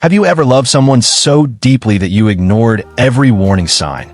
Have you ever loved someone so deeply that you ignored every warning sign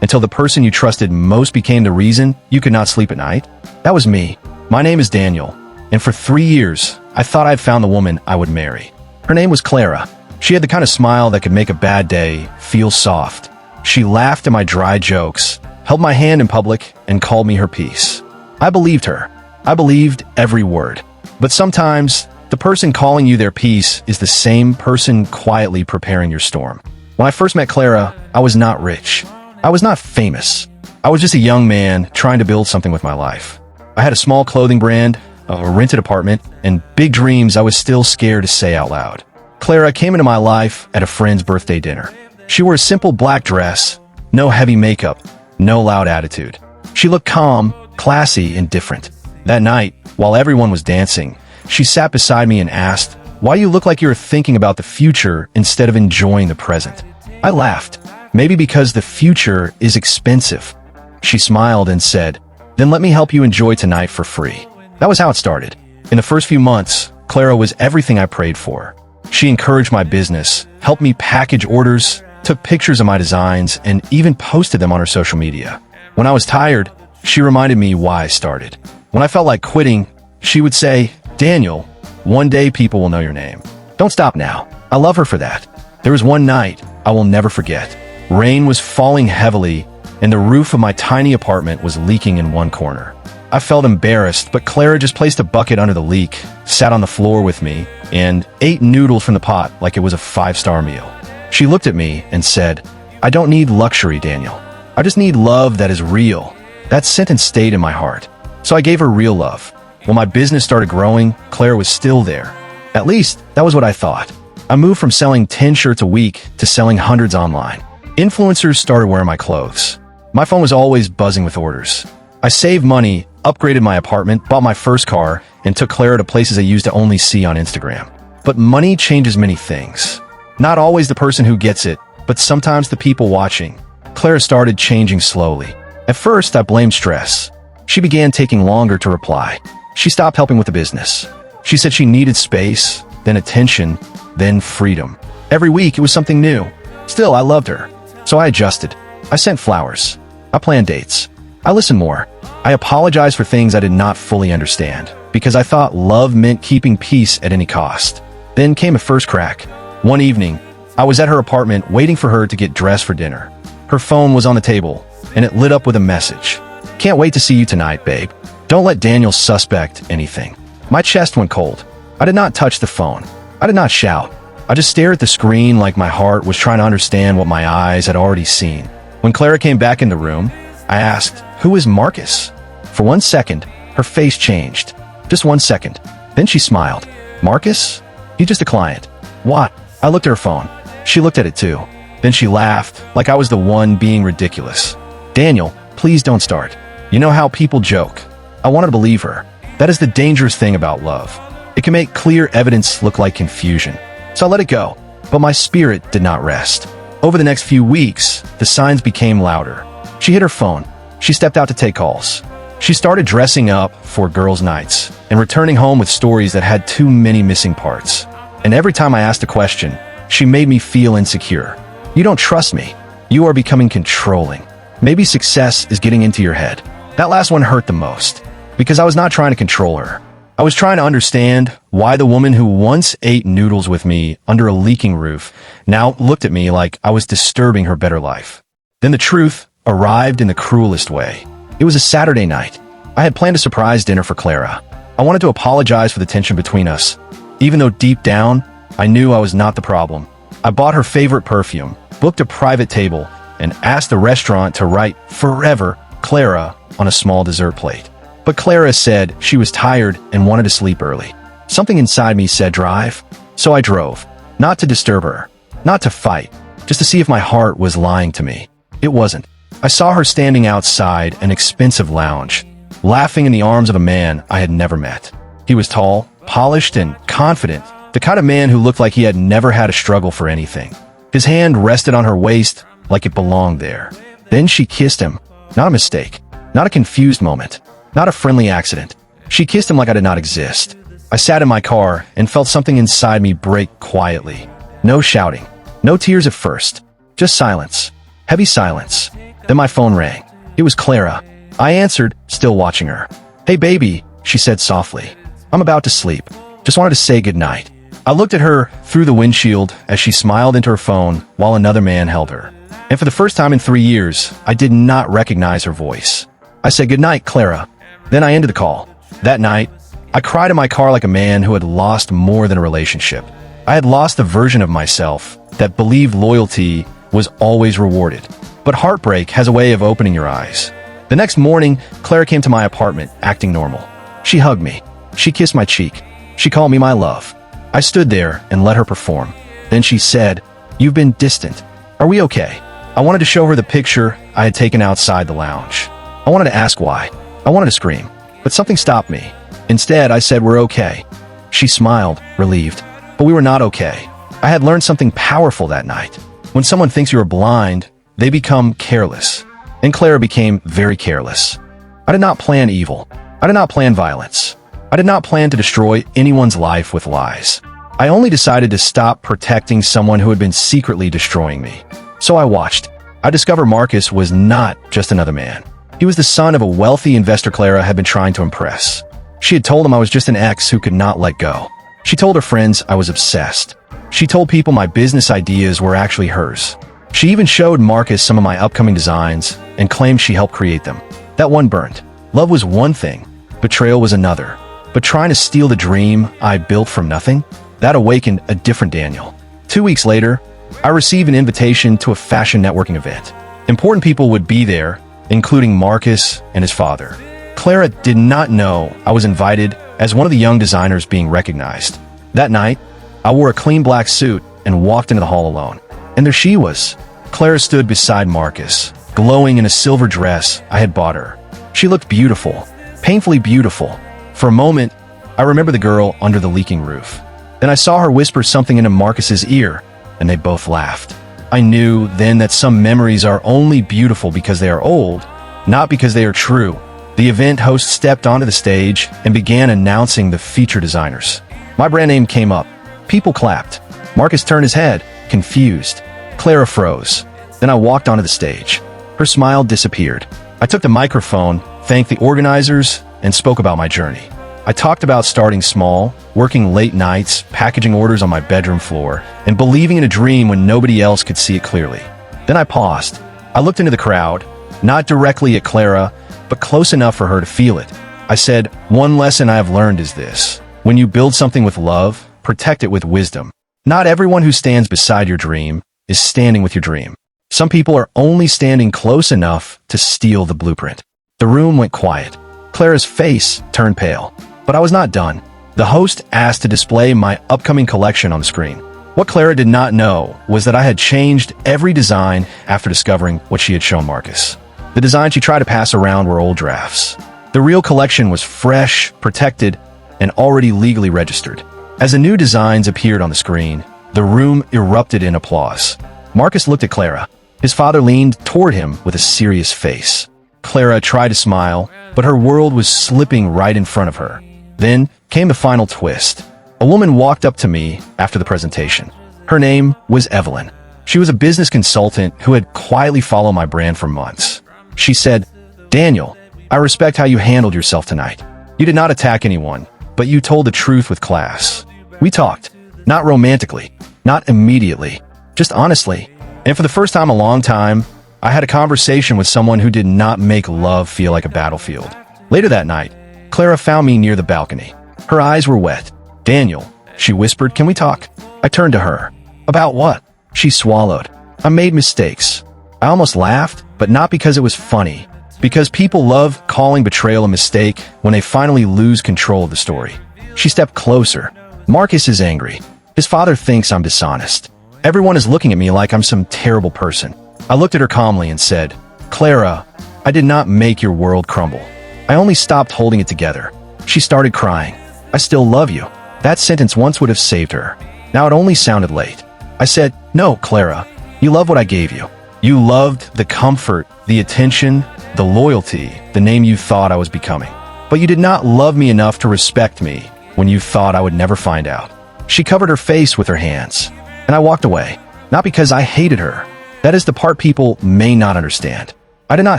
until the person you trusted most became the reason you could not sleep at night? That was me. My name is Daniel, and for 3 years, I thought I'd found the woman I would marry. Her name was Clara. She had the kind of smile that could make a bad day feel soft. She laughed at my dry jokes, held my hand in public, and called me her peace. I believed her. I believed every word. But sometimes, the person calling you their peace is the same person quietly preparing your storm. When I first met Clara, I was not rich. I was not famous. I was just a young man trying to build something with my life. I had a small clothing brand, a rented apartment, and big dreams I was still scared to say out loud. Clara came into my life at a friend's birthday dinner. She wore a simple black dress, no heavy makeup, no loud attitude. She looked calm, classy, and different. That night, while everyone was dancing, she sat beside me and asked, "Why you look like you're thinking about the future instead of enjoying the present?" I laughed. Maybe because the future is expensive. She smiled and said, "Then let me help you enjoy tonight for free." That was how it started. In the first few months, Clara was everything I prayed for. She encouraged my business, helped me package orders, took pictures of my designs, and even posted them on her social media. When I was tired, she reminded me why I started. When I felt like quitting, she would say, "Daniel, one day people will know your name. Don't stop now." I love her for that. There was one night I will never forget. Rain was falling heavily, and the roof of my tiny apartment was leaking in one corner. I felt embarrassed, but Clara just placed a bucket under the leak, sat on the floor with me, and ate noodles from the pot like it was a 5-star meal. She looked at me and said, "I don't need luxury, Daniel. I just need love that is real." That sentence stayed in my heart. So I gave her real love. When my business started growing, Clara was still there. At least, that was what I thought. I moved from selling 10 shirts a week to selling hundreds online. Influencers started wearing my clothes. My phone was always buzzing with orders. I saved money, upgraded my apartment, bought my first car, and took Clara to places I used to only see on Instagram. But money changes many things. Not always the person who gets it, but sometimes the people watching. Clara started changing slowly. At first, I blamed stress. She began taking longer to reply. She stopped helping with the business. She said she needed space, then attention, then freedom. Every week, it was something new. Still, I loved her. So I adjusted. I sent flowers. I planned dates. I listened more. I apologized for things I did not fully understand, because I thought love meant keeping peace at any cost. Then came a first crack. One evening, I was at her apartment waiting for her to get dressed for dinner. Her phone was on the table, and it lit up with a message. "Can't wait to see you tonight, babe. Don't let Daniel suspect anything." My chest went cold. I did not touch the phone. I did not shout. I just stared at the screen like my heart was trying to understand what my eyes had already seen. When Clara came back in the room, I asked, "Who is Marcus?" For 1 second, her face changed. Just 1 second. Then she smiled. "Marcus? He's just a client." "What?" I looked at her phone. She looked at it too. Then she laughed, like I was the one being ridiculous. "Daniel, please don't start. You know how people joke." I wanted to believe her. That is the dangerous thing about love. It can make clear evidence look like confusion. So I let it go, but my spirit did not rest. Over the next few weeks, the signs became louder. She hid her phone. She stepped out to take calls. She started dressing up for girls' nights and returning home with stories that had too many missing parts. And every time I asked a question, she made me feel insecure. "You don't trust me. You are becoming controlling. Maybe success is getting into your head." That last one hurt the most, because I was not trying to control her. I was trying to understand why the woman who once ate noodles with me under a leaking roof now looked at me like I was disturbing her better life. Then the truth arrived in the cruelest way. It was a Saturday night. I had planned a surprise dinner for Clara. I wanted to apologize for the tension between us, even though deep down, I knew I was not the problem. I bought her favorite perfume, booked a private table, and asked the restaurant to write "Forever Clara" on a small dessert plate. But Clara said she was tired and wanted to sleep early. Something inside me said drive. So I drove. Not to disturb her. Not to fight. Just to see if my heart was lying to me. It wasn't. I saw her standing outside an expensive lounge, laughing in the arms of a man I had never met. He was tall, polished, and confident. The kind of man who looked like he had never had a struggle for anything. His hand rested on her waist like it belonged there. Then she kissed him. Not a mistake. Not a confused moment. Not a friendly accident. She kissed him like I did not exist. I sat in my car and felt something inside me break quietly. No shouting. No tears at first. Just silence. Heavy silence. Then my phone rang. It was Clara. I answered, still watching her. "Hey baby," she said softly. "I'm about to sleep. Just wanted to say goodnight." I looked at her through the windshield as she smiled into her phone while another man held her. And for the first time in 3 years, I did not recognize her voice. I said, "Goodnight, Clara." Then I ended the call. That night, I cried in my car like a man who had lost more than a relationship. I had lost the version of myself that believed loyalty was always rewarded. But heartbreak has a way of opening your eyes. The next morning, Clara came to my apartment, acting normal. She hugged me. She kissed my cheek. She called me my love. I stood there and let her perform. Then she said, "You've been distant. Are we okay?" I wanted to show her the picture I had taken outside the lounge. I wanted to ask why. I wanted to scream. But something stopped me. Instead, I said, "We're okay." She smiled, relieved. But we were not okay. I had learned something powerful that night. When someone thinks you are blind, they become careless. And Clara became very careless. I did not plan evil. I did not plan violence. I did not plan to destroy anyone's life with lies. I only decided to stop protecting someone who had been secretly destroying me. So I watched. I discovered Marcus was not just another man. He was the son of a wealthy investor Clara had been trying to impress. She had told him I was just an ex who could not let go. She told her friends I was obsessed. She told people my business ideas were actually hers. She even showed Marcus some of my upcoming designs and claimed she helped create them. That one burned. Love was one thing. Betrayal was another. But trying to steal the dream I built from nothing? That awakened a different Daniel. 2 weeks later, I received an invitation to a fashion networking event. Important people would be there, including Marcus and his father. Clara did not know I was invited as one of the young designers being recognized. That night, I wore a clean black suit and walked into the hall alone. And there she was. Clara stood beside Marcus, glowing in a silver dress I had bought her. She looked beautiful, painfully beautiful. For a moment, I remember the girl under the leaking roof. Then I saw her whisper something into Marcus's ear, and they both laughed. I knew then that some memories are only beautiful because they are old, not because they are true. The event host stepped onto the stage and began announcing the feature designers. My brand name came up. People clapped. Marcus turned his head, confused. Clara froze. Then I walked onto the stage. Her smile disappeared. I took the microphone, thanked the organizers, and spoke about my journey. I talked about starting small, working late nights, packaging orders on my bedroom floor, and believing in a dream when nobody else could see it clearly. Then I paused. I looked into the crowd, not directly at Clara, but close enough for her to feel it. I said, "One lesson I have learned is this. When you build something with love, protect it with wisdom. Not everyone who stands beside your dream is standing with your dream. Some people are only standing close enough to steal the blueprint." The room went quiet. Clara's face turned pale. But I was not done. The host asked to display my upcoming collection on the screen. What Clara did not know was that I had changed every design after discovering what she had shown Marcus. The designs she tried to pass around were old drafts. The real collection was fresh, protected, and already legally registered. As the new designs appeared on the screen, the room erupted in applause. Marcus looked at Clara. His father leaned toward him with a serious face. Clara tried to smile, but her world was slipping right in front of her. Then came the final twist. A woman walked up to me after the presentation. Her name was Evelyn. She was a business consultant who had quietly followed my brand for months. She said, "Daniel, I respect how you handled yourself tonight. You did not attack anyone, but you told the truth with class. We talked, not romantically, not immediately, just honestly. And for the first time in a long time, I had a conversation with someone who did not make love feel like a battlefield." Later that night, Clara found me near the balcony. Her eyes were wet. "Daniel," she whispered, "can we talk?" I turned to her. "About what?" She swallowed. "I made mistakes." I almost laughed, but not because it was funny. Because people love calling betrayal a mistake when they finally lose control of the story. She stepped closer. "Marcus is angry. His father thinks I'm dishonest. Everyone is looking at me like I'm some terrible person." I looked at her calmly and said, "Clara, I did not make your world crumble. I only stopped holding it together." She started crying. "I still love you." That sentence once would have saved her. Now it only sounded late. I said, "No, Clara, you love what I gave you. You loved the comfort, the attention, the loyalty, the name you thought I was becoming. But you did not love me enough to respect me when you thought I would never find out." She covered her face with her hands. and I walked away. Not because I hated her. That is the part people may not understand. I did not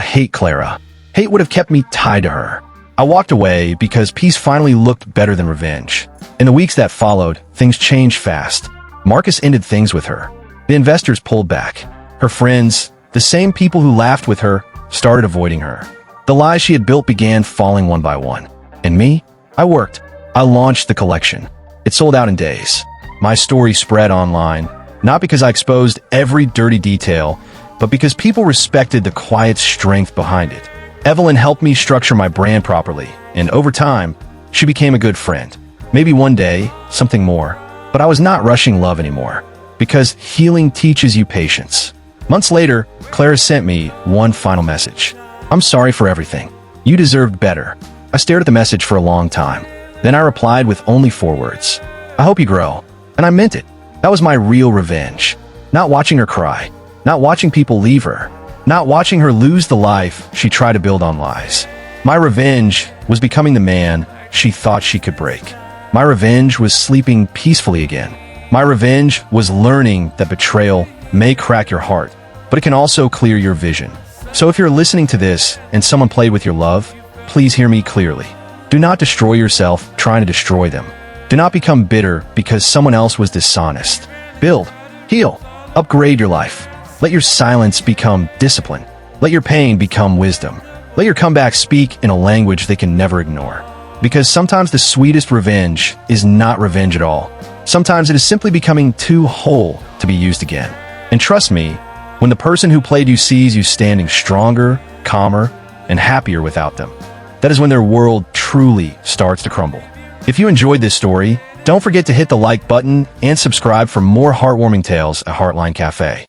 hate Clara. Hate would have kept me tied to her. I walked away because peace finally looked better than revenge. In the weeks that followed, things changed fast. Marcus ended things with her. The investors pulled back. Her friends, the same people who laughed with her, started avoiding her. The lies she had built began falling one by one. And me? I worked. I launched the collection. It sold out in days. My story spread online, not because I exposed every dirty detail, but because people respected the quiet strength behind it. Evelyn helped me structure my brand properly, and over time, she became a good friend. Maybe one day, something more. But I was not rushing love anymore, because healing teaches you patience. Months later, Clara sent me one final message. I'm sorry for everything. You deserved better. I stared at the message for a long time. Then I replied with only 4 words. I hope you grow. And I meant it. That was my real revenge. Not watching her cry. Not watching people leave her. Not watching her lose the life she tried to build on lies. My revenge was becoming the man she thought she could break. My revenge was sleeping peacefully again. My revenge was learning that betrayal may crack your heart, but it can also clear your vision. So if you're listening to this and someone played with your love, please hear me clearly. Do not destroy yourself trying to destroy them. Do not become bitter because someone else was dishonest. Build, heal, upgrade your life. Let your silence become discipline. Let your pain become wisdom. Let your comeback speak in a language they can never ignore. Because sometimes the sweetest revenge is not revenge at all. Sometimes it is simply becoming too whole to be used again. And trust me, when the person who played you sees you standing stronger, calmer, and happier without them, that is when their world truly starts to crumble. If you enjoyed this story, don't forget to hit the like button and subscribe for more heartwarming tales at Heartline Cafe.